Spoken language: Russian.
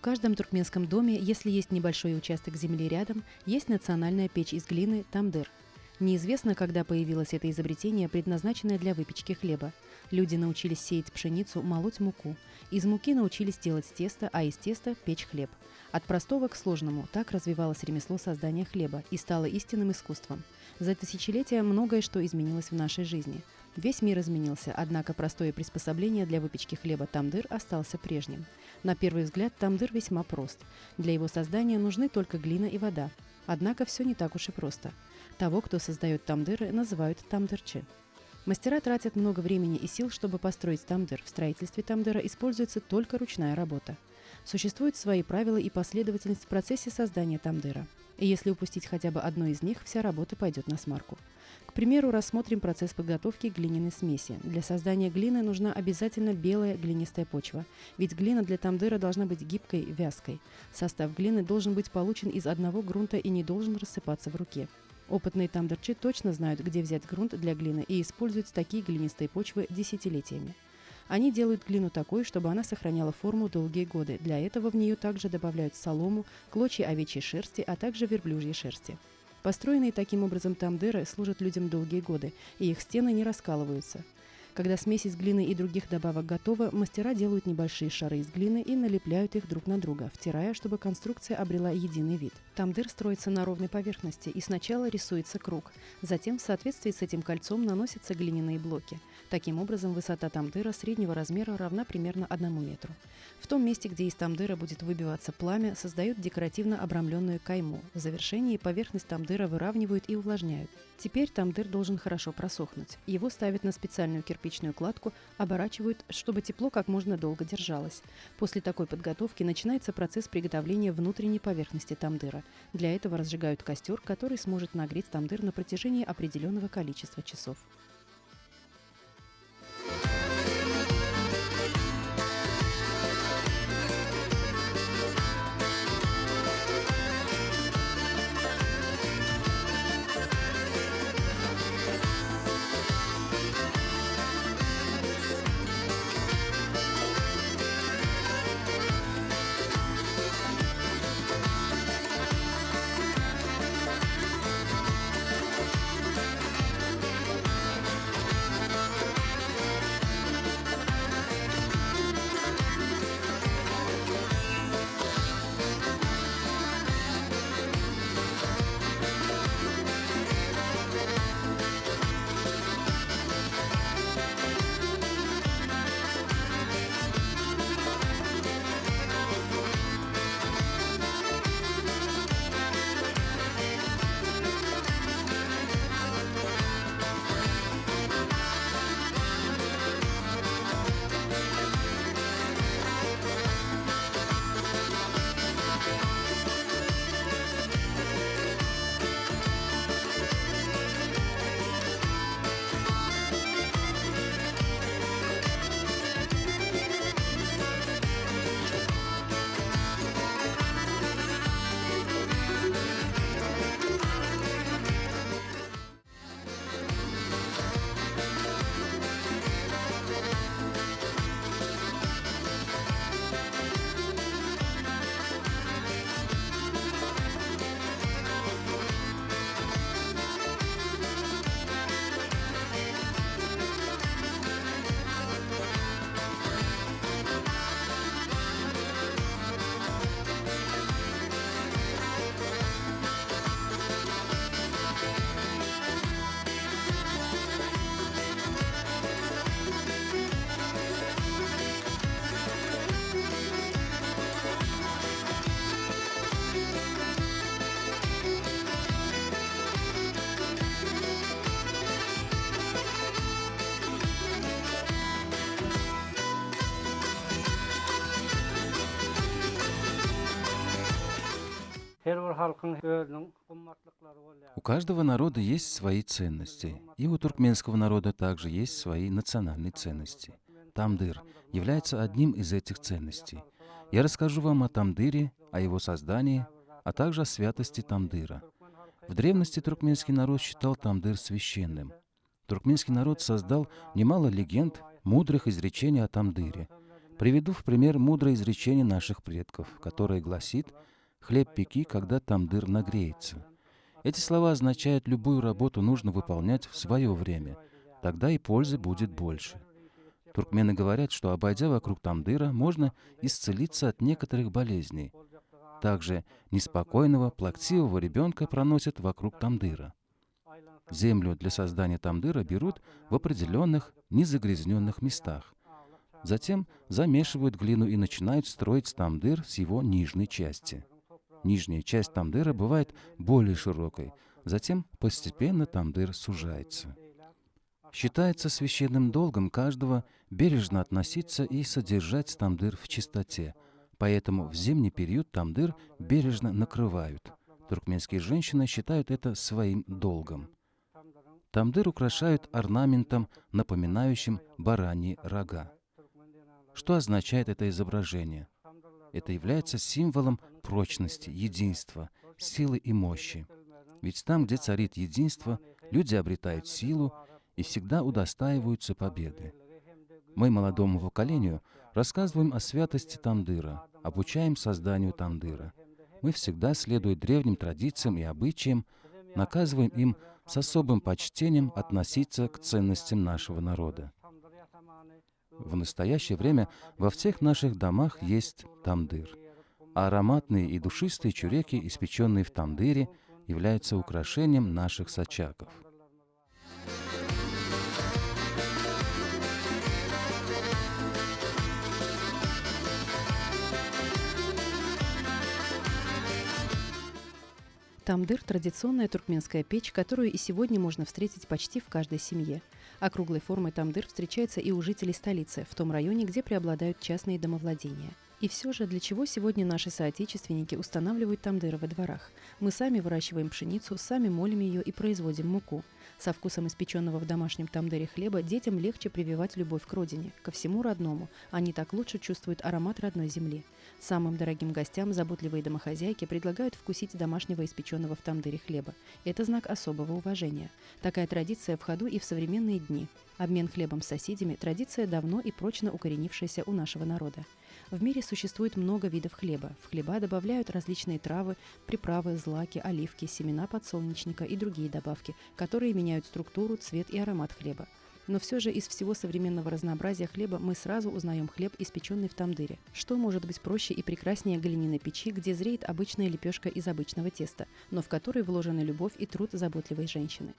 В каждом туркменском доме, если есть небольшой участок земли рядом, есть национальная печь из глины тамдыр. Неизвестно, когда появилось это изобретение, предназначенное для выпечки хлеба. Люди научились сеять пшеницу, молоть муку. Из муки научились делать тесто, а из теста – печь хлеб. От простого к сложному так развивалось ремесло создания хлеба и стало истинным искусством. За тысячелетия многое что изменилось в нашей жизни. Весь мир изменился, однако простое приспособление для выпечки хлеба тамдыр остался прежним. На первый взгляд тамдыр весьма прост. Для его создания нужны только глина и вода. Однако все не так уж и просто. Того, кто создает тамдыры, называют тамдырчи. Мастера тратят много времени и сил, чтобы построить тамдыр. В строительстве тамдыра используется только ручная работа. Существуют свои правила и последовательность в процессе создания тамдыра. И если упустить хотя бы одно из них, вся работа пойдет насмарку. К примеру, рассмотрим процесс подготовки глиняной смеси. Для создания глины нужна обязательно белая глинистая почва, ведь глина для тамдыра должна быть гибкой, вязкой. Состав глины должен быть получен из одного грунта и не должен рассыпаться в руке. Опытные тамдырчи точно знают, где взять грунт для глины и используют такие глинистые почвы десятилетиями. Они делают глину такой, чтобы она сохраняла форму долгие годы. Для этого в нее также добавляют солому, клочья овечьей шерсти, а также верблюжьей шерсти. Построенные таким образом тамдыры служат людям долгие годы, и их стены не раскалываются. Когда смесь из глины и других добавок готова, мастера делают небольшие шары из глины и налепляют их друг на друга, втирая, чтобы конструкция обрела единый вид. Тамдыр строится на ровной поверхности, и сначала рисуется круг. Затем в соответствии с этим кольцом наносятся глиняные блоки. Таким образом, высота тамдыра среднего размера равна примерно 1 метру. В том месте, где из тамдыра будет выбиваться пламя, создают декоративно обрамленную кайму. В завершении поверхность тамдыра выравнивают и увлажняют. Теперь тамдыр должен хорошо просохнуть. Его ставят на специальную кирпичную кладку, оборачивают, чтобы тепло как можно долго держалось. После такой подготовки начинается процесс приготовления внутренней поверхности тамдыра. Для этого разжигают костер, который сможет нагреть тамдыр на протяжении определенного количества часов. У каждого народа есть свои ценности, и у туркменского народа также есть свои национальные ценности. Тамдыр является одним из этих ценностей. Я расскажу вам о тамдыре, о его создании, а также о святости тамдыра. В древности туркменский народ считал тамдыр священным. Туркменский народ создал немало легенд, мудрых изречений о тамдыре. Приведу в пример мудрое изречение наших предков, которое гласит: «Хлеб пеки, когда тамдыр нагреется». Эти слова означают, любую работу нужно выполнять в свое время, тогда и пользы будет больше. Туркмены говорят, что, обойдя вокруг тамдыра, можно исцелиться от некоторых болезней. Также неспокойного, плаксивого ребенка проносят вокруг тамдыра. Землю для создания тамдыра берут в определенных незагрязненных местах. Затем замешивают глину и начинают строить тамдыр с его нижней части. Нижняя часть тамдыра бывает более широкой, затем постепенно тамдыр сужается. Считается священным долгом каждого бережно относиться и содержать тамдыр в чистоте, поэтому в зимний период тамдыр бережно накрывают. Туркменские женщины считают это своим долгом. Тамдыр украшают орнаментом, напоминающим бараньи рога. Что означает это изображение? Это является символом прочности, единства, силы и мощи. Ведь там, где царит единство, люди обретают силу и всегда удостаиваются победы. Мы молодому поколению рассказываем о святости тамдыра, обучаем созданию тамдыра. Мы всегда, следуя древним традициям и обычаям, наказываем им с особым почтением относиться к ценностям нашего народа. В настоящее время во всех наших домах есть тамдыр, а ароматные и душистые чуреки, испеченные в тамдыре, являются украшением наших сачаков. Тамдыр – традиционная туркменская печь, которую и сегодня можно встретить почти в каждой семье. Округлой формой тамдыр встречается и у жителей столицы, в том районе, где преобладают частные домовладения. И все же, для чего сегодня наши соотечественники устанавливают тамдыры во дворах? Мы сами выращиваем пшеницу, сами молим ее и производим муку. Со вкусом испеченного в домашнем тамдыре хлеба детям легче прививать любовь к родине, ко всему родному. Они так лучше чувствуют аромат родной земли. Самым дорогим гостям заботливые домохозяйки предлагают вкусить домашнего испеченного в тамдыре хлеба. Это знак особого уважения. Такая традиция в ходу и в современные дни. Обмен хлебом с соседями – традиция давно и прочно укоренившаяся у нашего народа. В мире существует много видов хлеба. В хлеба добавляют различные травы, приправы, злаки, оливки, семена подсолнечника и другие добавки, которые меняют структуру, цвет и аромат хлеба. Но все же из всего современного разнообразия хлеба мы сразу узнаем хлеб, испеченный в тамдыре. Что может быть проще и прекраснее глиняной печи, где зреет обычная лепешка из обычного теста, но в которой вложены любовь и труд заботливой женщины?